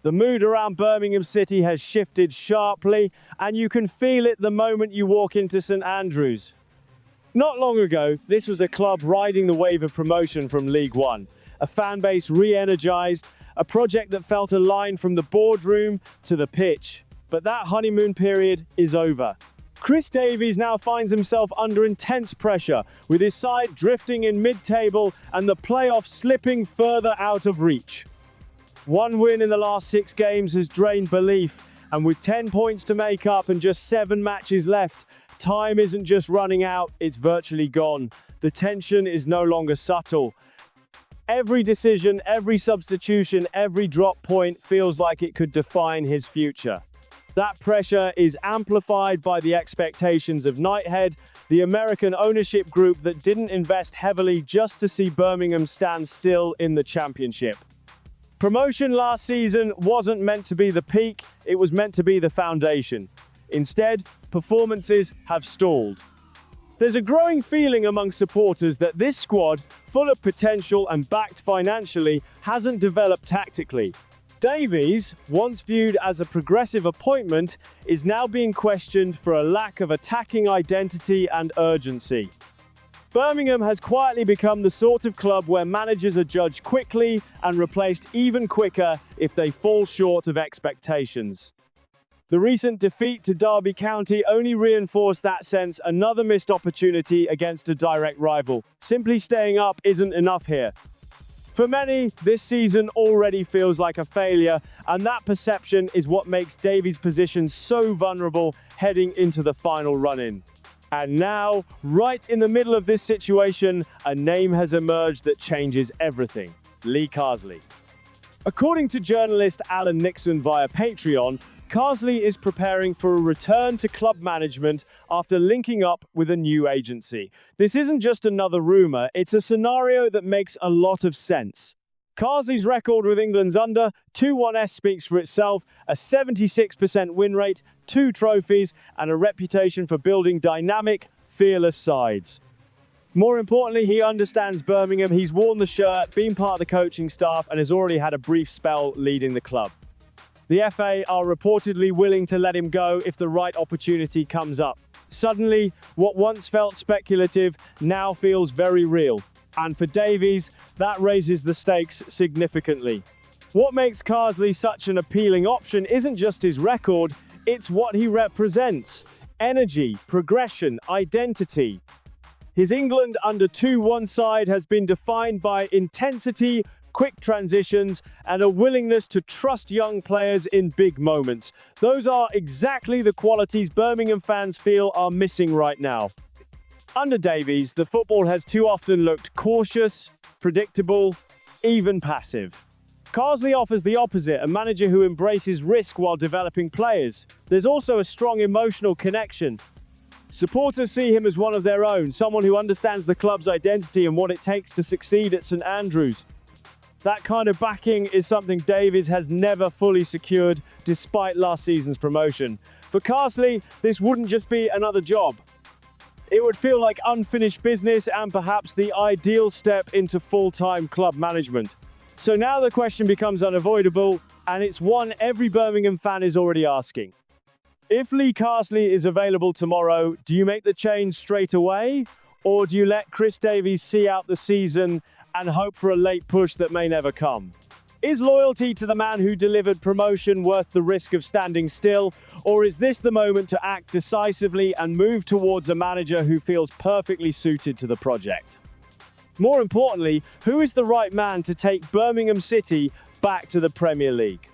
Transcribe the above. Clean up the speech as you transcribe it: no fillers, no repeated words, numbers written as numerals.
The mood around Birmingham City has shifted sharply, and you can feel it the moment you walk into St Andrews. Not long ago, this was a club riding the wave of promotion from League One, a fan base re-energized, a project that felt aligned from the boardroom to the pitch. But that honeymoon period is over. Chris Davies now finds himself under intense pressure, with his side drifting in mid-table and the playoffs slipping further out of reach. One win in the last 6 games has drained belief, and with 10 points to make up and just 7 matches left, time isn't just running out, it's virtually gone. The tension is no longer subtle. Every decision, every substitution, every drop point feels like it could define his future. That pressure is amplified by the expectations of Knighthead, the American ownership group that didn't invest heavily just to see Birmingham stand still in the championship. Promotion last season wasn't meant to be the peak, it was meant to be the foundation. Instead, performances have stalled. There's a growing feeling among supporters that this squad, full of potential and backed financially, hasn't developed tactically. Davies, once viewed as a progressive appointment, is now being questioned for a lack of attacking identity and urgency. Birmingham has quietly become the sort of club where managers are judged quickly and replaced even quicker if they fall short of expectations. The recent defeat to Derby County only reinforced that sense. Another missed opportunity against a direct rival. Simply staying up isn't enough here. For many, this season already feels like a failure, and that perception is what makes Davies' position so vulnerable heading into the final run-in. And now, right in the middle of this situation, a name has emerged that changes everything: Lee Carsley. According to journalist Alan Nixon via Patreon, Carsley is preparing for a return to club management after linking up with a new agency. This isn't just another rumor, it's a scenario that makes a lot of sense. Carsley's record with England's under-21s speaks for itself: a 76% win rate, 2 trophies, and a reputation for building dynamic, fearless sides. More importantly, he understands Birmingham, he's worn the shirt, been part of the coaching staff, and has already had a brief spell leading the club. The FA are reportedly willing to let him go if the right opportunity comes up. Suddenly, what once felt speculative now feels very real. And for Davies, that raises the stakes significantly. What makes Carsley such an appealing option isn't just his record, it's what he represents: energy, progression, identity. His England under-21 side has been defined by intensity, quick transitions, and a willingness to trust young players in big moments. Those are exactly the qualities Birmingham fans feel are missing right now. Under Davies, the football has too often looked cautious, predictable, even passive. Carsley offers the opposite: a manager who embraces risk while developing players. There's also a strong emotional connection. Supporters see him as one of their own, someone who understands the club's identity and what it takes to succeed at St Andrews. That kind of backing is something Davies has never fully secured, despite last season's promotion. For Carsley, this wouldn't just be another job. It would feel like unfinished business and perhaps the ideal step into full-time club management. So now the question becomes unavoidable, and it's one every Birmingham fan is already asking. If Lee Carsley is available tomorrow, do you make the change straight away? Or do you let Chris Davies see out the season and hope for a late push that may never come? Is loyalty to the man who delivered promotion worth the risk of standing still, or is this the moment to act decisively and move towards a manager who feels perfectly suited to the project? More importantly, who is the right man to take Birmingham City back to the Premier League?